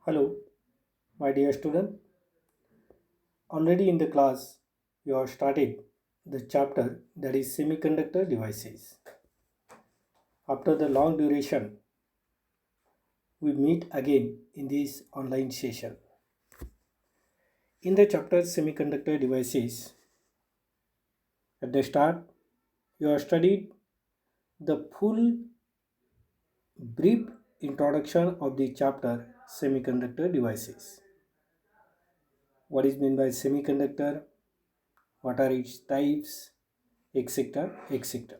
Hello, my dear student. Already in the class, you have started the chapter that is semiconductor devices. After the long duration, we meet again in this online session. In the chapter semiconductor devices, at the start, you have studied the full brief introduction of the chapter semiconductor devices. What is meant by semiconductor? What are its types, etc. etc.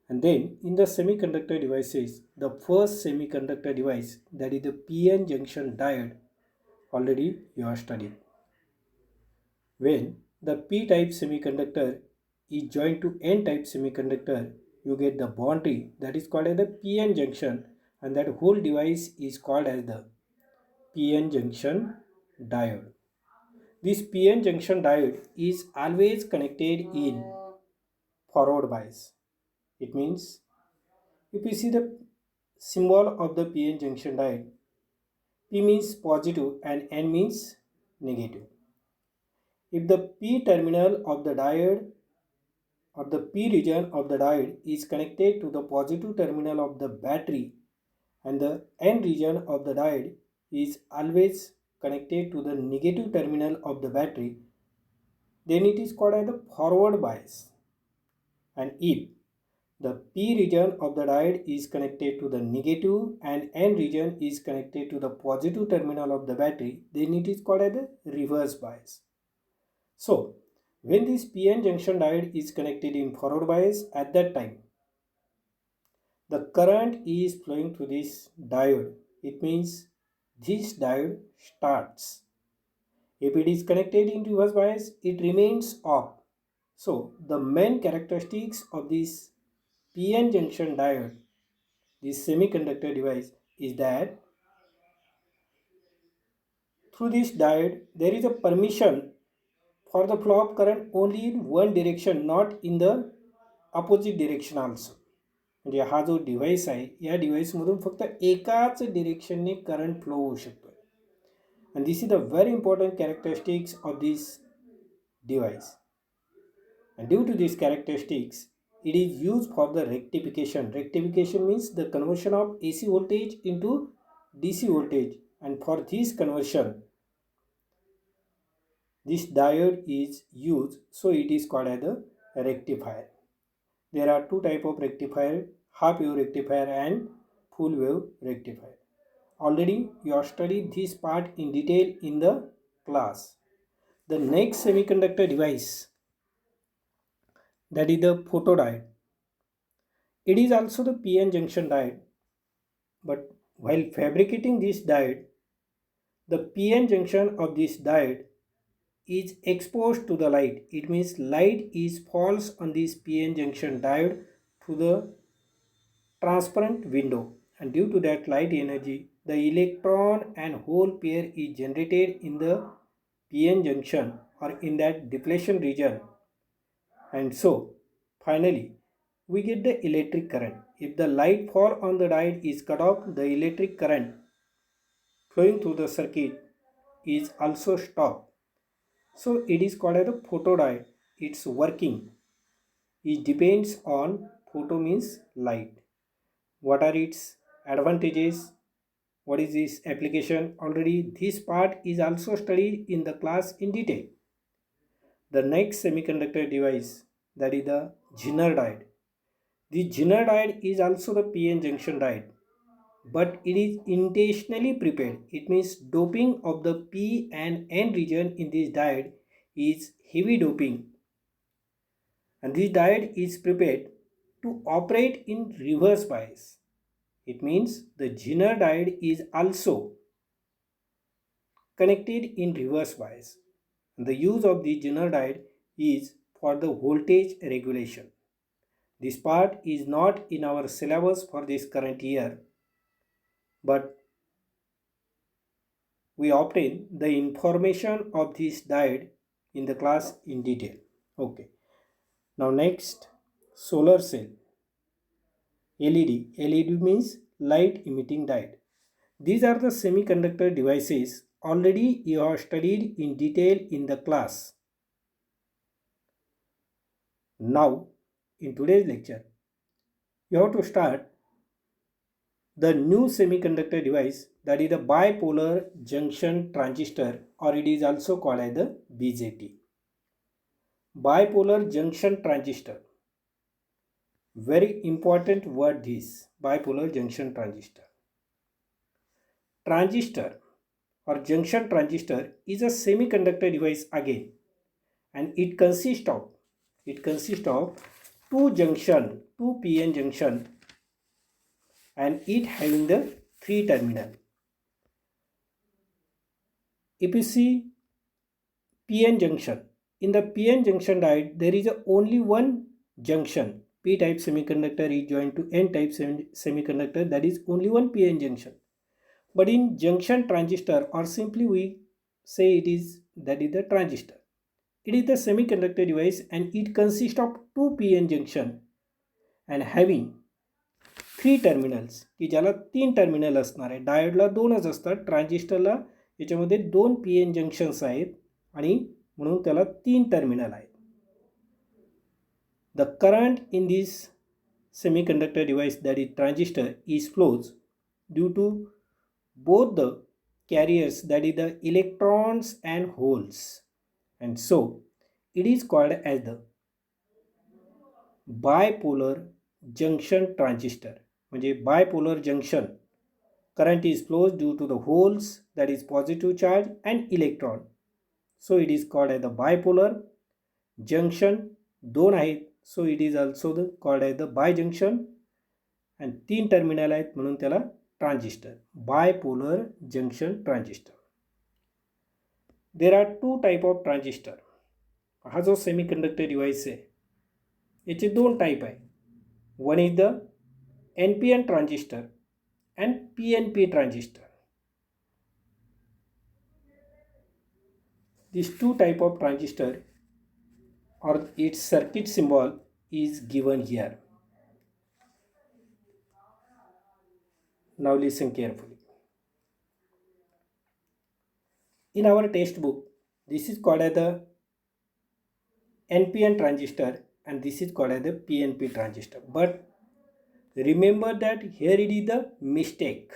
And then in the semiconductor devices, the first semiconductor device, that is the PN junction diode, already you have studied. When the P-type semiconductor is joined to N-type semiconductor, you get the boundary that is called as the PN junction, and that whole device is called as the PN junction diode. This PN junction diode is always connected in forward bias. It means if you see the symbol of the PN junction diode, P means positive and N means negative. If the P terminal of the diode or the P region of the diode is connected to the positive terminal of the battery and the N region of the diode is always connected to the negative terminal of the battery, then it is called as the forward bias. And if the P region of the diode is connected to the negative and N region is connected to the positive terminal of the battery, then it is called as the reverse bias. So, when this PN junction diode is connected in forward bias, at that time, the current is flowing through this diode. It means this diode starts. If it is connected in reverse bias, it remains off. So, the main characteristics of this PN junction diode, this semiconductor device, is that through this diode there is a permission for the flow of current only in one direction, not in the opposite direction also. म्हणजे हा जो device आहे या डिव्हाइसमधून फक्त एकाच डिरेक्शनने current flow होऊ शकतो. and this is the very important characteristics of this device. And due to these characteristics, it is used for the rectification. Rectification means the conversion of AC voltage into DC voltage, and for this conversion, this diode is used, so it is called as the rectifier. There are two type of rectifier: half wave rectifier and full wave rectifier. Already you have studied this part in detail in the class. The next semiconductor device, that is the photodiode. It is also the PN junction diode, but while fabricating this diode, the PN junction of this diode is exposed to the light. It means light is falls on this PN junction diode through the transparent window, and due to that light energy, the electron and hole pair is generated in the PN junction or in that depletion region, and so finally we get the electric current. If the light fall on the diode is cut off, the electric current flowing through the circuit is also stopped. So it is called as a photodiode. Its working it depends on photo means light. What are its advantages? What is this application? Already this part is also studied in the class in detail. The next semiconductor device, that is the Zener diode. The Zener diode is also the PN junction diode, but it is intentionally prepared. It means doping of the P and N region in this diode is heavy doping, and this diode is prepared to operate in reverse bias. It means the Zener diode is also connected in reverse bias. And the use of the Zener diode is for the voltage regulation. This part is not in our syllabus for this current year, but we obtain the information of this diode in the class in detail. Okay. Now next, solar cell. LED. LED means light emitting diode. These are the semiconductor devices already you have studied in detail in the class. Now in today's lecture you have to start the new semiconductor device, that is the bipolar junction transistor, or it is also called as the BJT. Bipolar junction transistor. Very important word this, bipolar junction transistor. Transistor or junction transistor is a semiconductor device again, and it consists of two PN junction, and it having the 3 terminal. If you see PN junction, in the PN junction diode there is only one junction. P-type semiconductor is joined to N-type semiconductor, that is only one PN junction. But in junction transistor, or simply we say it is, that is the transistor. It is the semiconductor device and it consists of two PN junction and having 3 terminals, की ज्याला 3 terminal असणार आहे. डायोडला 2च असतात, ट्रान्झिस्टरला याच्यामध्ये 2 PN junctions आहेत आणि म्हणून त्याला 3 टर्मिनल आहेत. The current in this semiconductor device, that is transistor, is flows due to both the carriers, that is the electrons and holes, and so it is called as the bipolar junction transistor. म्हणजे bipolar junction current is flows due to the holes, that is positive charge, and electron, so it is called as the bipolar junction. 2 आहेत, so it is also called as the bijunction, and 3 terminal आहेत म्हणून त्याला transistor, bipolar junction transistor. There are 2 type of transistor. हा जो semiconductor device आहे याचे 2 type आहे. One is the NPN transistor and PNP transistor. These 2 type of transistor or its circuit symbol is given here. Now listen carefully. In our textbook, this is called as the NPN transistor and this is called as the PNP transistor. But remember that here it is the mistake.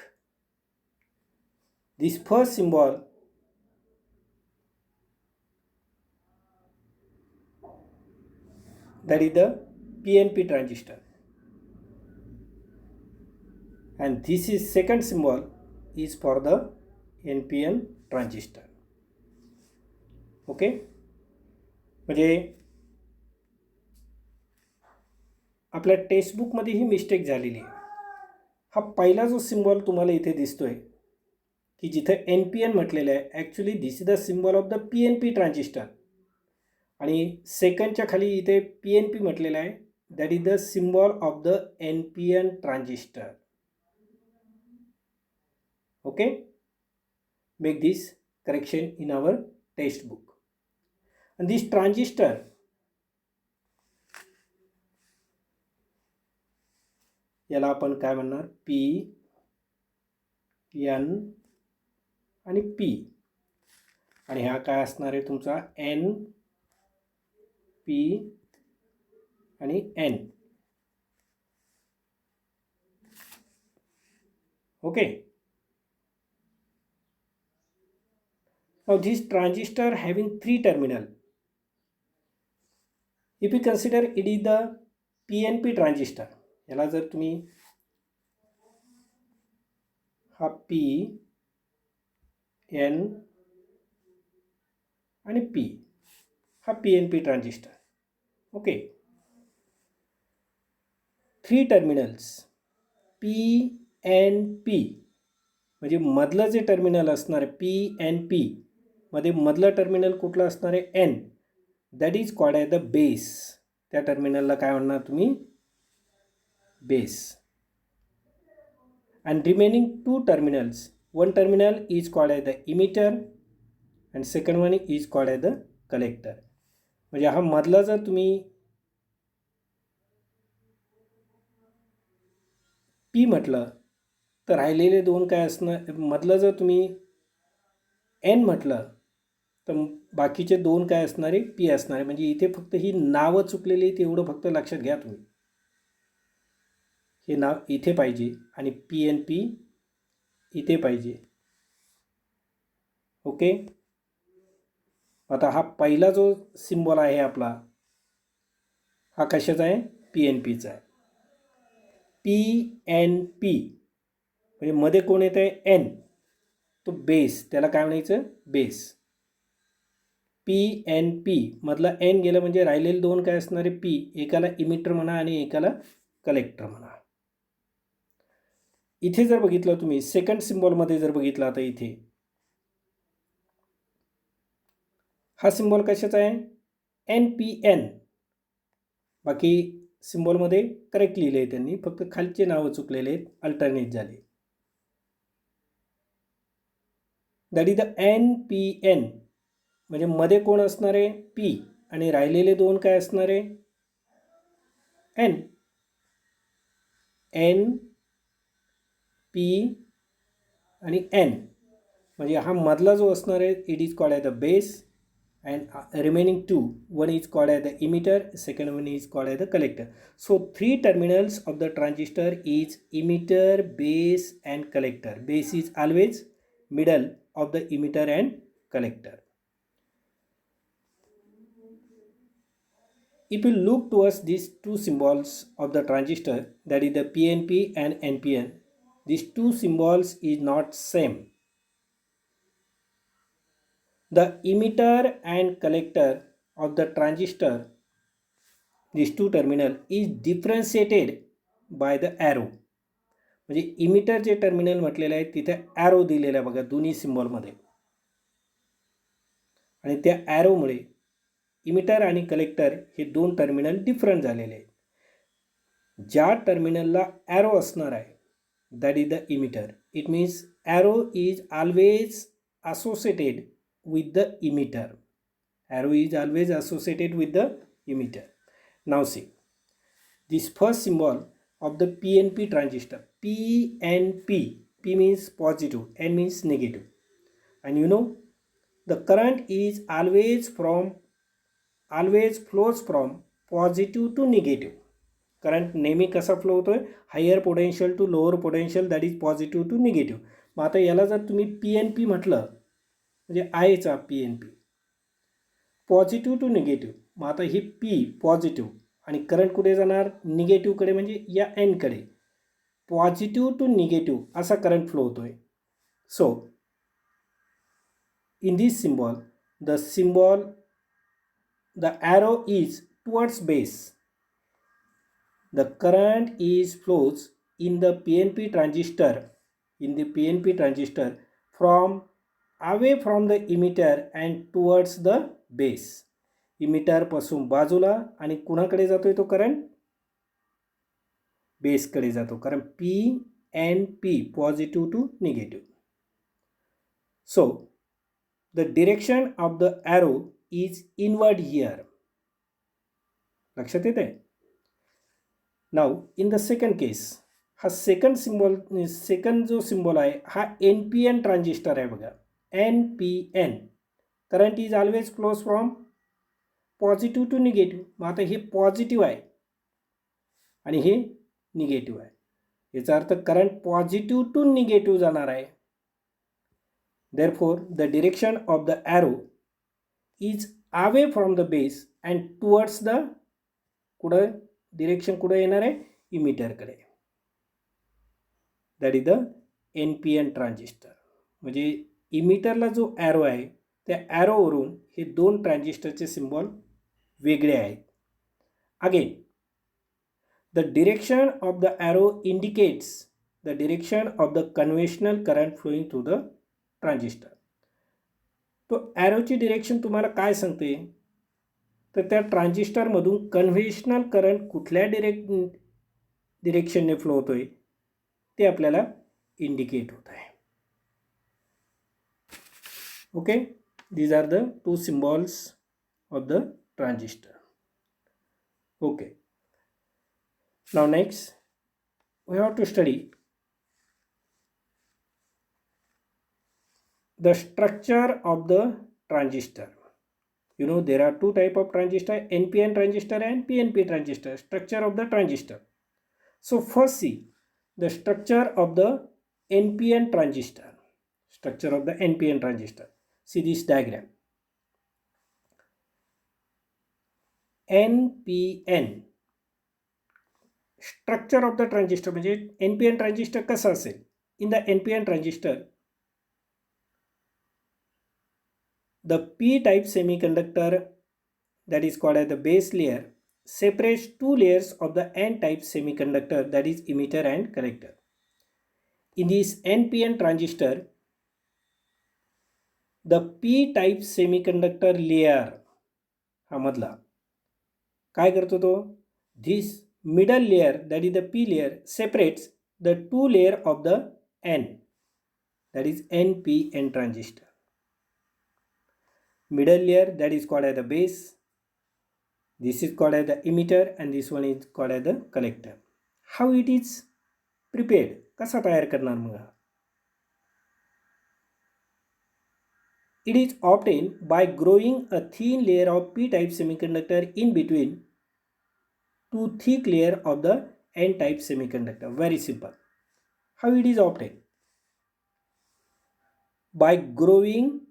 This first symbol that is the PNP transistor, and this is second symbol is for the NPN transistor. Okay, म्हणजे आपल्या टेक्स्टबुकमध्ये ही mistake झालेली आहे. हा पहिला जो symbol तुम्हाला इथे दिसतोय की जिथे NPN म्हटलेलं आहे, actually this is the symbol of the PNP transistor, आणि सेकंडच्या खाली इथे PNP म्हटलेलं आहे, that is the symbol of the NPN transistor. Okay, make this correction in our textbook. and this transistor याला आपण काय म्हणणार, P, N आणि P, आणि हा काय असणार आहे तुमचा N, P आणि N. Okay, now this transistor having 3 terminal. If you consider it is the PNP transistor, याला जर तुम्ही हा P, N आणि P हा PNP transistor. Okay, 3 terminals P, N, P, म्हणजे मधलं जे टर्मिनल असणार आहे P, N, P मध्ये मधलं टर्मिनल कुठलं असणार आहे N, that is called as the base. त्या टर्मिनलला काय म्हणणार तुम्ही, base. and remaining 2 terminals, one terminal is called as the emitter and second one is called as the collector. म्हणजे हा मधला जर तुम्ही P म्हटलं तर राहिलेले दोन काय असणार, मधलं जर तुम्ही एन म्हटलं तर बाकीचे दोन काय असणारे पी असणारे. म्हणजे इथे फक्त ही नावं चुकलेली आहेत एवढं फक्त लक्षात घ्या तुम्ही. हे नाव इथे पाहिजे आणि पी एन पी इथे पाहिजे. ओके. आता हा पहिला जो सिम्बॉल आहे आपला हा कशाचा आहे, पी एन पीचा आहे. पी एन पी म्हणजे मध्ये कोण येत आहे, एन, तो बेस, त्याला काय म्हणायचं, बेस. पी एन पी मधला एन गेलं म्हणजे राहिलेले दोन काय असणारे पी, एकाला इमिटर म्हणा आणि एकाला कलेक्टर म्हणा. इथे जर बघितलं तुम्ही सेकंड सिम्बॉलमध्ये जर बघितलं, आता इथे हा सिम्बॉल कशाचा आहे, एन पी एन. बाकी सिम्बॉलमध्ये करेक्ट लिहिले आहे त्यांनी, फक्त खालचे नावं चुकलेले आहेत, अल्टरनेट झाले. That is the N P N म्हणजे मध्ये कोण असणार आहे, पी, आणि राहिलेले दोन काय असणार आहे, एन. एन पी आणि एन म्हणजे हा मधला जो असणार आहे it is called as the base and remaining two, one is called as the emitter, second one is called as the collector. So three terminals of the transistor is emitter, base and collector. Base is always middle of the emitter and collector. If you look towards these two symbols of the transistor, that is the PNP and NPN, these two symbols is not same. The emitter and collector of the transistor, these two terminal, is differentiated by the arrow. म्हणजे emitter जे terminal म्हटलेलं आहे तिथे arrow दिलेला आहे बघा दोन्ही सिम्बॉलमध्ये, आणि त्या ॲरोमुळे इमिटर आणि कलेक्टर हे दोन टर्मिनल डिफरंट झालेले आहेत. ज्या टर्मिनलला ॲरो असणार आहे that is the emitter. It means arrow is always associated with the emitter. Arrow is always associated with the emitter. Now see, this first symbol of the PNP transistor, PNP, P means positive, N means negative. And you know, the current is always flows from positive to negative. Current नेहमी कसा flow होतोय, higher potential to lower potential, that is positive to negative. मग आता याला जर तुम्ही P N P म्हटलं म्हणजे आयचा P N P, positive to negative. मग आता ही पी पॉझिटिव्ह आणि करंट कुठे जाणार, निगेटिव्हकडे, म्हणजे या एनकडे. पॉझिटिव्ह टू निगेटिव्ह असा करंट फ्लो होतोय. So in this symbol the arrow is towards base. The current is flows in the PNP transistor from away from the emitter and towards the base. Emitter पासून बाजूला आणि कुणाकडे जातोय तो current, बेसकडे जातो, कारण P and P positive to negative. So the direction of the arrow is inward here. लक्षात येते. Now in the second case, हा सेकंड जो सिम्बॉल आहे हा एन पी एन ट्रान्झिस्टर आहे बघा. N P N current is always flows from positive to negative. मग आता हे पॉझिटिव्ह आहे आणि हे निगेटिव्ह आहे, याचा अर्थ करंट पॉझिटिव्ह टू निगेटिव्ह जाणार आहे. Therefore the direction of the arrow is away from the base and towards the, कुठं डिरेक्शन कुठे येणार आहे, इमिटरकडे. That is the N P N transistor. म्हणजे इमिटरला जो ॲरो आहे त्या ॲरोवरून हे दोन ट्रान्झिस्टरचे सिम्बॉल वेगळे आहेत. Again the direction of the arrow indicates the direction of the conventional current flowing through the transistor. तो ॲरोची डिरेक्शन तुम्हाला काय सांगते, तर त्या ट्रान्झिस्टरमधून कन्व्हेन्शनल करंट कुठल्या डिरेक्शनने फ्लो होतोय ते आपल्याला इंडिकेट होत आहे. Okay, these are the two symbols of the transistor. Okay, now next we have to study the structure of the transistor. You know, there are two type of transistor, NPN transistor and PNP transistor. Structure of the transistor. So first see the structure of the NPN transistor. Structure of the NPN transistor. See this diagram. NPN structure of the transistor म्हणजे NPN transistor कसा असेल? In the NPN transistor, the p-type semiconductor, that is called as the base layer, separates two layers of the n-type semiconductor, that is emitter and collector. In this NPN transistor, the p-type semiconductor layer हा मधला काय करतो तो? This middle layer, that is the p layer, separates the two layer of the n, that is NPN transistor. Middle layer, that is called as the base. This is called as the emitter and this one is called as the collector. How it is prepared? कसा तयार करणार मग? It is obtained by growing a thin layer of p-type semiconductor in between two thick layer of the n-type semiconductor. Very simple. How it is obtained? By growing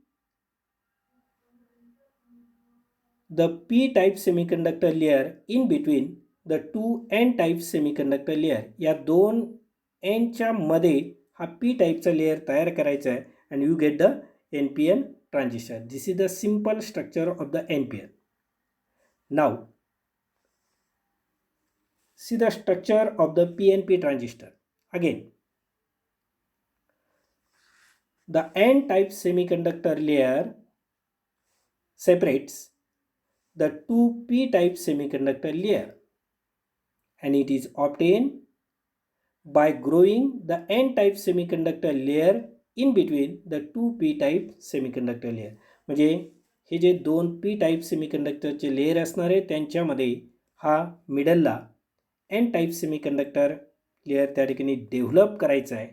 the p-type semiconductor layer in between the two n-type semiconductor layer. या दोन n च्या मध्ये हा p type चा layer तयार करायचा आहे and you get the NPN transistor. This is the simple structure of the NPN. Now see the structure of the PNP transistor. Again, the n-type semiconductor layer separates the two p-type semiconductor layer and it is obtained by growing the n-type semiconductor layer in between the two p-type semiconductor layer. म्हणजे हे जे दोन p-type semiconductor चे layer असणार आहे त्यांच्यामध्ये हा मिडलला n-type semiconductor layer त्या ठिकाणी develop करायचा आहे.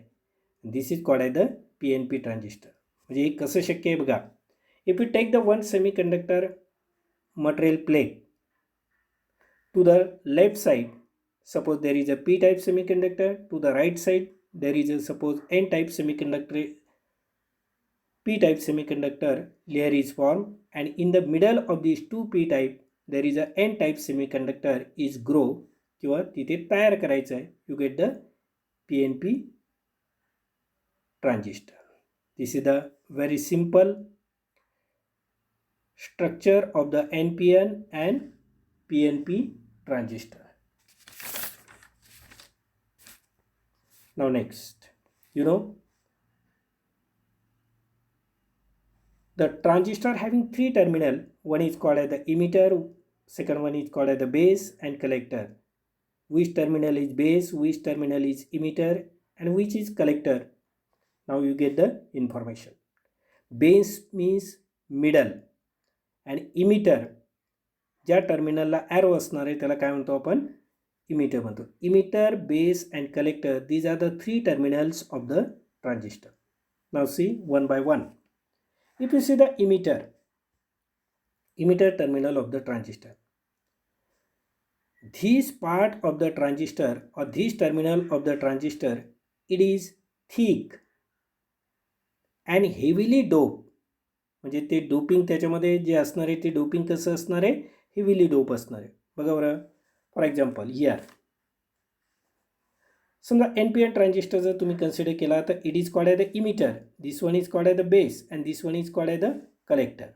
This is called the PNP transistor. म्हणजे हे कसं शक्य आहे बघा. If you take the one semiconductor material plate, to the left side suppose there is a p-type semiconductor, to the right side there is a suppose n-type semiconductor, p-type semiconductor layer is formed and in the middle of these two p-type there is a n-type semiconductor is grow किंवा तिथे तयार करायचं आहे. You get the PNP transistor. This is the very simple structure of the NPN and PNP transistor. Now next, you know, the transistor having three terminal, one is called as the emitter, second one is called as the base and collector. Which terminal is base, which terminal is emitter and which is collector? Now you get the information. Base means middle and emitter ज्या टर्मिनलला arrow असणार आहे त्याला काय म्हणतो आपण? Emitter म्हणतो. Emitter, base and collector, these are the three terminals of the transistor. Now see one by one. If you see the emitter terminal of the transistor, this part of the transistor or this terminal of the transistor, it is thick and heavily doped. म्हणजे ते doping त्याच्यामध्ये जे असणार आहे ते doping कसं असणार आहे? Heavily dope असणार आहे. बघा बरं, फॉर एक्झाम्पल हियर समजा NPN ट्रान्झिस्टर जर तुम्ही कन्सिडर केला तर it is called as the emitter, this one is called as the base and this one is called as the collector.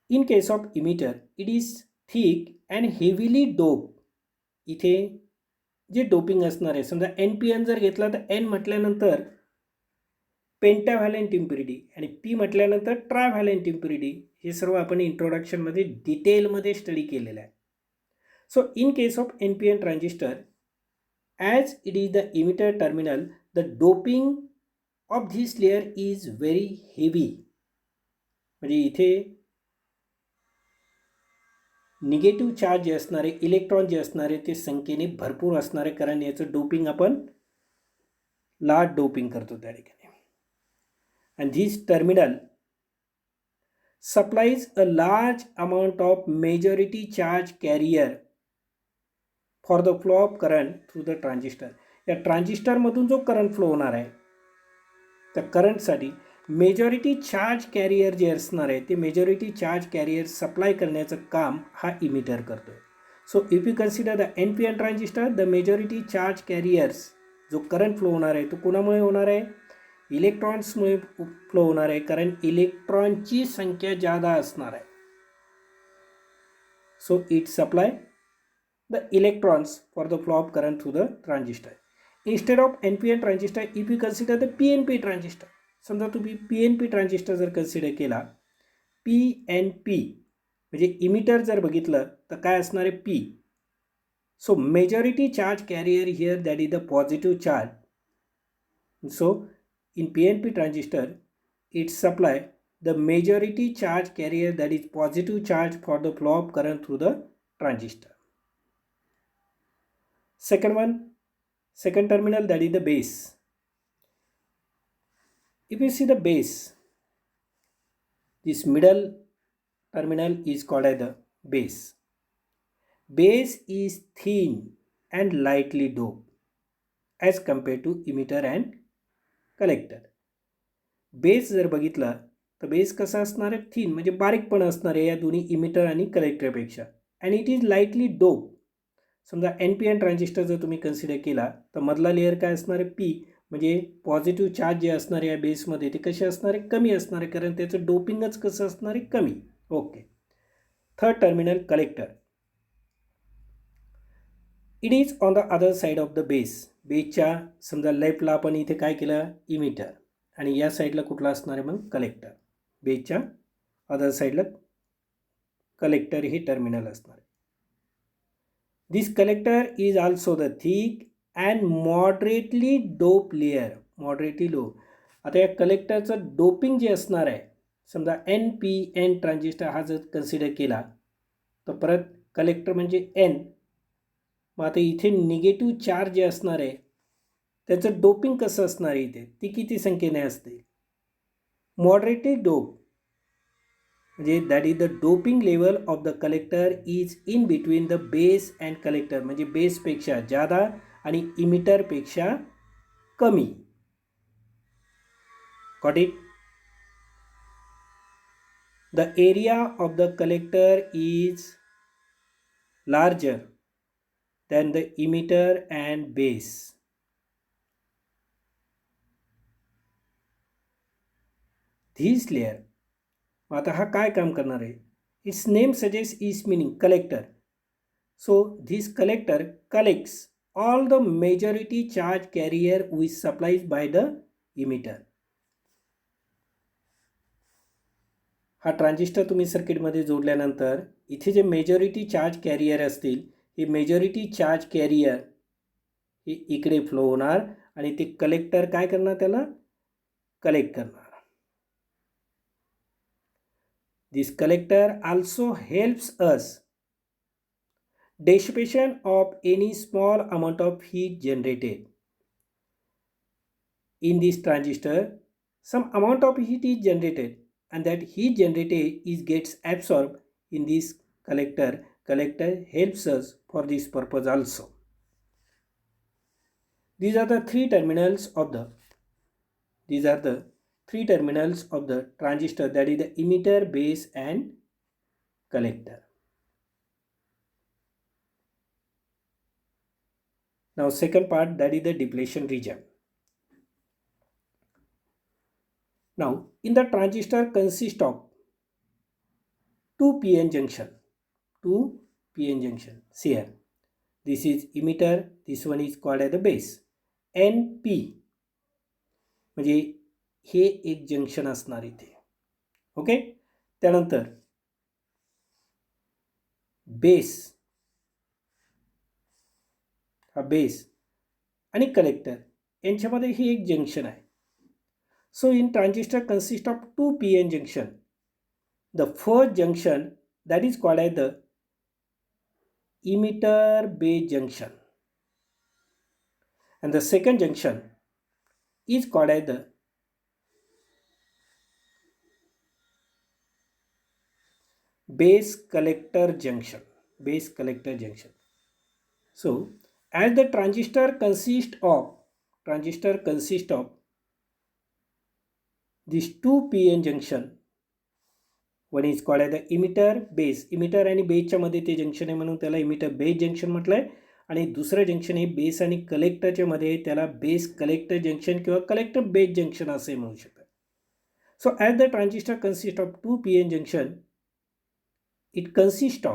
In case of emitter it is thick and heavily dope. इथे जे doping असणार आहे समजा NPN जर घेतला तर N म्हटल्यानंतर पेंटाव्हॅलेंट impurity आणि P म्हटल्यानंतर ट्राव्हॅलेंट इम्प्युरिटी. हे सर्व आपण इंट्रोडक्शनमध्ये डिटेलमध्ये स्टडी केलेलं आहे. So in case of NPN transistor as it is the emitter terminal the doping of this layer is very heavy. म्हणजे इथे निगेटिव्ह चार्ज जे असणारे इलेक्ट्रॉन जे असणारे ते संख्येने भरपूर असणारे कारण याचं डोपिंग आपण लार्ज डोपिंग करतो त्या ठिकाणी. and this terminal supplies a large amount of majority charge carrier for the flow of current through the transistor. या ट्रान्झिस्टरमधून जो करंट फ्लो होणार आहे त्या करंटसाठी मेजॉरिटी चार्ज कॅरियर जे असणार आहे ते मेजॉरिटी चार्ज कॅरियर सप्लाय करण्याचं काम हा इमिटर करतो आहे. So if you consider the N P N transistor, the majority charge carriers जो करंट फ्लो होणार आहे तो कोणामुळे होणार आहे? इलेक्ट्रॉन्समुळे फ्लो होणार आहे, कारण इलेक्ट्रॉनची संख्या जादा असणार आहे. So it supply the electrons for the flow of current through the transistor. Instead of NPN transistor, if you consider the PNP transistor, समजा तुम्ही PNP ट्रान्झिस्टर जर कन्सिडर केला, PNP म्हणजे इमिटर जर बघितलं तर काय असणार आहे? P. So majority charge carrier here that is the positive charge. So in PNP transistor it supply the majority charge carrier that is positive charge for the flow of current through the transistor. Second terminal, that is the base. If you see the base, this middle terminal is called as the base. Base is thin and lightly doped as compared to emitter and collector. Base जर बघितला तर base कसा असणार आहे? Thin म्हणजे बारीकपणा असणार आहे या दोन्ही इमिटर आणि कलेक्टरपेक्षा, and it is lightly dope. समजा एन पी एन ट्रान्झिस्टर जर तुम्ही कन्सिडर केला तर मधला लेअर काय असणार आहे? पी. म्हणजे पॉझिटिव्ह चार्ज जे असणार आहे या बेसमध्ये ते कसे असणार आहे? कमी असणार आहे, कारण त्याचं डोपिंगच कसं असणार आहे? कमी. Okay. Third terminal, collector. It is on the other side of the base. बेसच्या समजा लेफ्टला आपण इथे काय केलं? इमिटर, आणि या साईडला कुठला असणार आहे मग? कलेक्टर. बेसच्या अदर साईडला कलेक्टर हे टर्मिनल असणार आहे. This collector is also the thick and moderately doped layer. Moderately low. आता या कलेक्टरचं डोपिंग जे असणार आहे, समजा एन पी एन ट्रान्झिस्टर हा जर कन्सिडर केला तर परत कलेक्टर म्हणजे एन. मग आता इथे निगेटिव्ह चार्ज जे असणार आहे त्याचं डोपिंग कसं असणार आहे? इथे ती किती संख्येने असते? मॉडरेटली डोप म्हणजे that is the doping level of the collector is in between the base and collector. म्हणजे बेसपेक्षा जादा आणि इमिटरपेक्षा कमी. Got it? The area of the collector is larger than the emitter and base. This layer. आता हा काय काम करणार आहे? Its name suggest is meaning collector. So this collector collects all the majority charge carrier which supplies by the emitter. हा transistor तुम्ही सर्किटमध्ये जोडल्यानंतर इथे जे मेजॉरिटी चार्ज कॅरियर असतील हे मेजॉरिटी चार्ज कॅरियर हे इकडे फ्लो होणार आणि ते कलेक्टर काय करणार? त्याला कलेक्ट करणार. This collector also helps us dissipation of any small amount of heat generated. In this transistor, some amount of heat is generated and that heat generated gets absorbed in this collector. Collector helps us for this purpose also. These are the three terminals of the transistor, that is the emitter, base and collector. Now second part, that is the depletion region. Now in the transistor consists of two PN junction. See here, this is emitter, this one is called as the base. NP म्हणजे हे एक junction असणार इथे. Okay. त्यानंतर base, हा base आणि collector यांच्यामध्ये हे एक junction आहे. So in transistor consist of two P N junction. The first junction that is called as the emitter base junction and the second junction is called as the base collector junction. Base collector junction. So as the transistor consists of these two PN junction. One is called as the emitter base. emitter आणि बेसच्या मध्ये ते junction आहे म्हणून त्याला emitter base junction म्हटलंय. आणि दुसरं junction हे base आणि कलेक्टरच्या मध्ये त्याला बेस कलेक्टर जंक्शन किंवा कलेक्टर बेस जंक्शन असे म्हणू शकतात. So as the transistor consist of two PN junction, it consist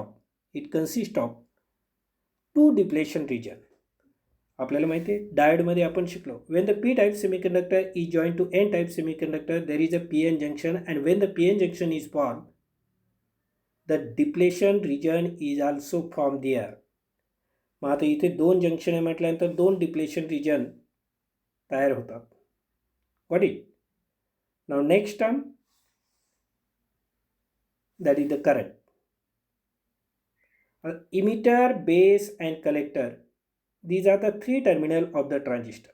of two depletion region. आपल्याला माहिती आहे डायोडमध्ये आपण शिकलो, when the P type semiconductor is join to N type semiconductor there is a PN junction and when the PN junction is form the depletion region is also form there. मग आता इथे दोन जंक्शन आहे म्हटल्यानंतर दोन depletion region तयार होतात. Got it. Now next term that is the current. Emitter, base and collector, these are the three terminal of the transistor.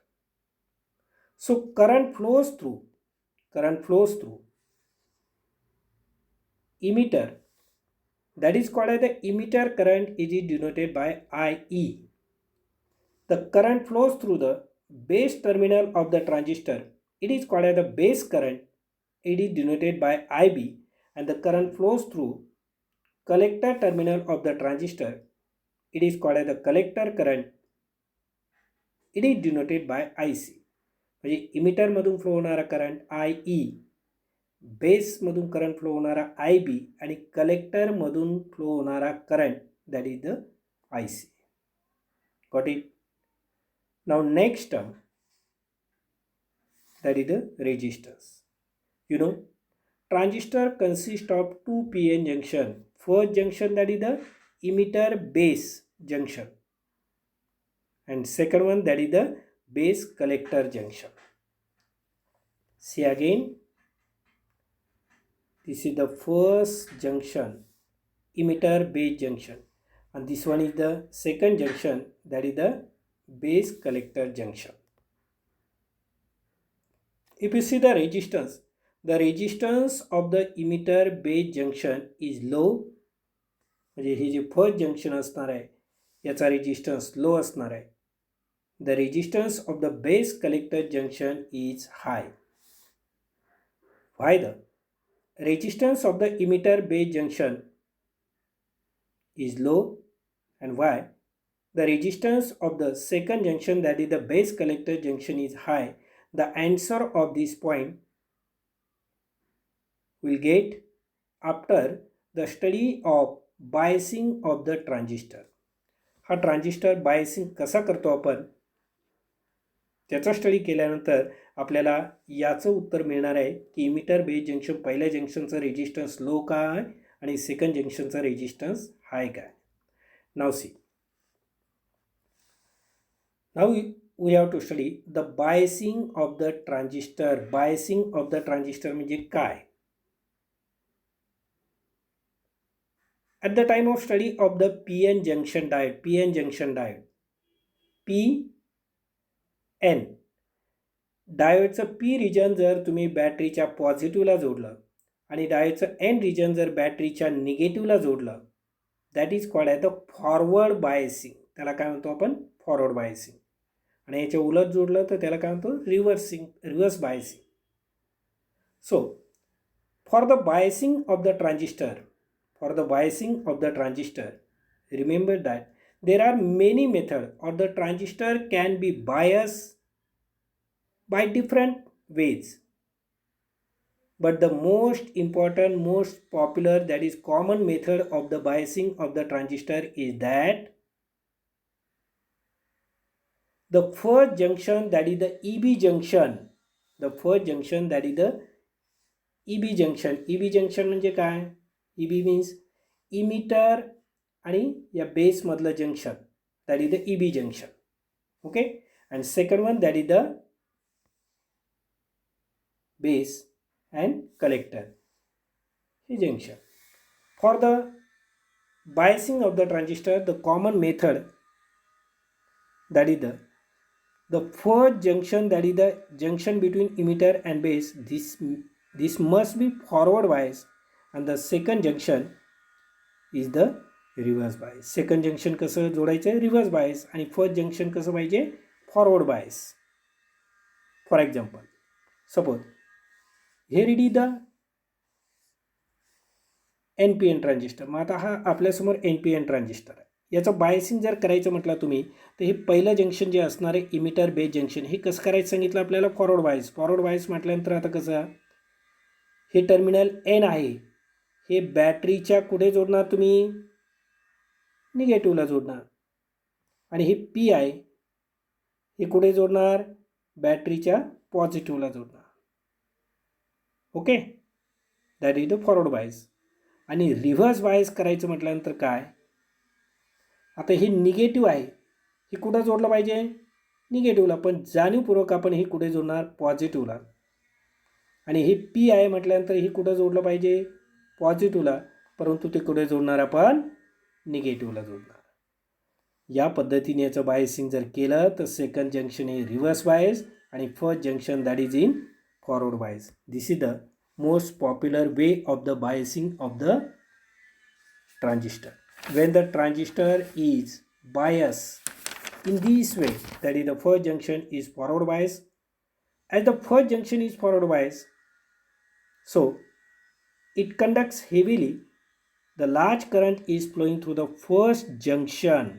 So current flows through emitter, that is called as the emitter current, is denoted by IE. The current flows through the base terminal of the transistor, it is called as the base current, it is denoted by IB. And the current flows through collector terminal of the transistor, it is called as the collector current, it is denoted by IC. म्हणजे emitter मधून flow होणारा current IE, base मधून current flow होणारा IB आणि collector मधून flow होणारा current, that is the IC. Got it? Now next term, that is the resistance. You know, transistor consists of two PN junction. First junction, that is the emitter base junction, and second one, that is the base collector junction. See again, this is the first junction, emitter base junction, and this one is the second junction, that is the base collector junction. If you see the resistance of the emitter base junction is low. म्हणजे हे जे first junction असणार आहे याचा resistance low असणार आहे. The resistance of the base collector junction is high. Why the resistance of the emitter base junction is low and why the resistance of the second junction, that is the base collector junction, is high? The answer of this point will get after the study of biasing of the transistor. हा transistor biasing कसा करतो आपण त्याचा study केल्यानंतर आपल्याला याचं उत्तर मिळणार आहे की इमिटर बेस जंक्शन पहिल्या जंक्शनचा रेजिस्टन्स लो काय आणि सेकंड जंक्शनचा रेजिस्टन्स हाय काय. Now see, now we have to study the biasing of the transistor. Biasing of the transistor म्हणजे काय? At the time of study of the PN junction diode, PN डायोडचं P region जर तुम्ही बॅटरीच्या पॉझिटिव्हला जोडलं आणि डायोडचं N region जर बॅटरीच्या निगेटिव्हला जोडलं, that is called as the forward biasing. त्याला काय म्हणतो आपण? Forward biasing. आणि याच्या उलट जोडलं तर त्याला काय म्हणतो? Reverse biasing. So for the biasing of the transistor, remember that there are many methods, or the transistor can be biased by different ways. But the most important, most popular, that is common method of the biasing of the transistor is that the first junction, that is the EB junction, EB junction म्हणजे काय? EB means emitter आणि या base मधलं junction, that is the EB junction. Okay, and second one, that is the base and collector junction. For the biasing of the transistor, the common method, that is the first junction, that is the junction between emitter and base, this must be forward bias, and the second junction is the reverse bias. Second junction कसं जोडायचं, reverse bias, आणि first junction कसं पाहिजे, forward bias. For example, suppose here it is the NPN transistor. मग आता हा आपल्यासमोर NPN transistor आहे. याचं बायसिंग जर करायचं म्हटलं तुम्ही, तर हे पहिलं जंक्शन जे असणार आहे इमिटर बेस जंक्शन, हे कसं करायचं सांगितलं आपल्याला, फॉरवर्ड बायस. फॉरवर्ड बायस म्हटल्यानंतर आता कसं, हे टर्मिनल N आहे, हे बॅटरीच्या कुठे जोडणार तुम्ही, निगेटिव्हला जोडणार. आणि हे P आहे, हे कुठे जोडणार, बॅटरीच्या पॉझिटिव्हला जोडणार. Okay, that is the forward bias. आणि रिव्हर्स बायस करायचं म्हटल्यानंतर काय, आता हे निगेटिव्ह आहे, हे कुठं जोडलं पाहिजे, निगेटिव्हला, पण जाणीवपूर्वक आपण हे कुठे जोडणार, पॉझिटिव्हला. आणि हे P आहे म्हटल्यानंतर हे कुठं जोडलं पाहिजे, पॉझिटिव्हला, परंतु ते कुठे जोडणार आपण, निगेटिव्हला जोडणार. या पद्धतीने याचं बायसिंग जर केलं तर सेकंड जंक्शन हे रिव्हर्स बायस आणि first junction that is in forward bias. This is the most popular way of the biasing of the transistor. When the transistor is biased in this way, that is the first junction is forward bias. As the first junction is forward bias, so it conducts heavily. The large current is flowing through the first junction.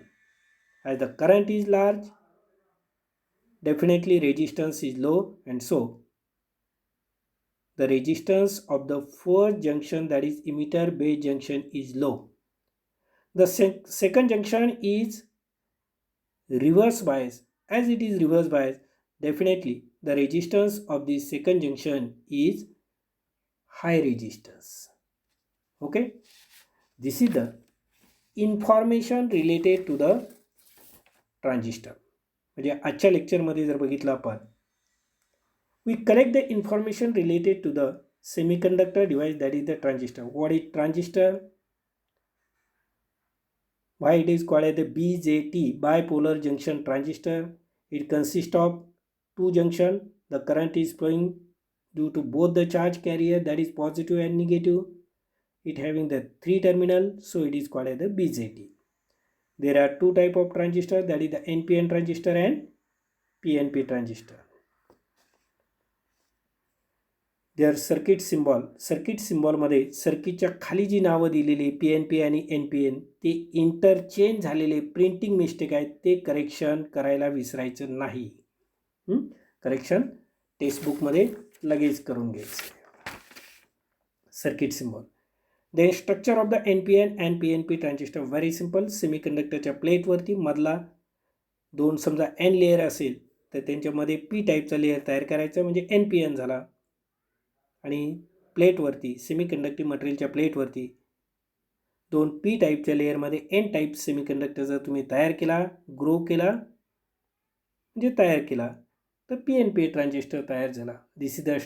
As the current is large, definitely resistance is low, and so the resistance of the first junction, that is emitter base junction, is low. The second junction is reverse bias. As it is reverse bias, definitely the resistance of the second junction is high resistance. Okay, this is the information related to the transistor. म्हणजे आजच्या लेक्चरमध्ये जर बघितलं आपण, we collect the information related to the semiconductor device, that is the transistor. What is transistor? Why it is called as the BJT, bipolar junction transistor? It consists of two junctions. The current is flowing due to both the charge carrier, that is positive and negative. It having the three terminal, so it is called as the BJT. There are two type of transistor, that is the NPN transistor and PNP transistor. Their circuit symbol. Circuit सिम्बॉलमध्ये सर्किटच्या खाली जी नावं दिलेली PNP आणि NPN ते interchange झालेले printing mistake आहेत, ते करेक्शन करायला विसरायचं नाही. करेक्शन टेक्स्टबुकमध्ये लगेच करून घ्यायचं. Circuit symbol. The structure of the NPN and PNP transistor very simple. सेमीकंडक्टरच्या प्लेटवरती मधला दोन समजा N लेअर असेल तर त्यांच्यामध्ये P टाईपचा लेअर तयार करायचा, म्हणजे NPN झाला. आणि प्लेटवरती सेमीकंडक्टिव्ह मटेरियलच्या प्लेटवरती दोन P टाईपच्या लेअरमध्ये N टाईप सेमीकंडक्टर जर तुम्ही तयार केला, ग्रो केला, म्हणजे तयार केला, तर PNP ट्रान्झिस्टर तयार झाला. This is the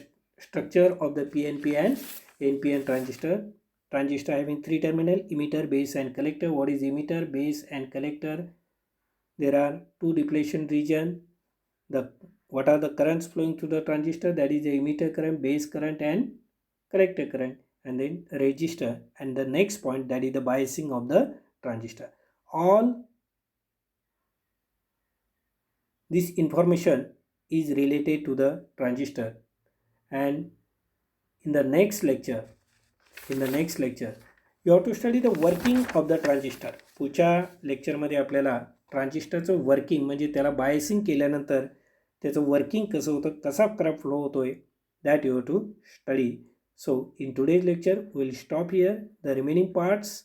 structure of the PNP and NPN transistor. Transistor having three terminal, emitter, base and collector. What is emitter, base and collector? There are two depletion region. What are the currents flowing through the transistor? That is the emitter current, base current and collector current, and then resistor, and the next point, that is the biasing of the transistor. All this information is related to the transistor, and in the next lecture you have to study the working of the transistor. पुढच्या लेक्चरमध्ये आपल्याला ट्रान्झिस्टरचं working, म्हणजे त्याला biasing केल्यानंतर त्याचं working कसं होतं, कसा करंट फ्लो होतोय, that you have to study. So in today's lecture will stop here. The remaining parts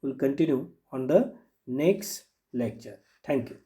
will continue on the next lecture. Thank you.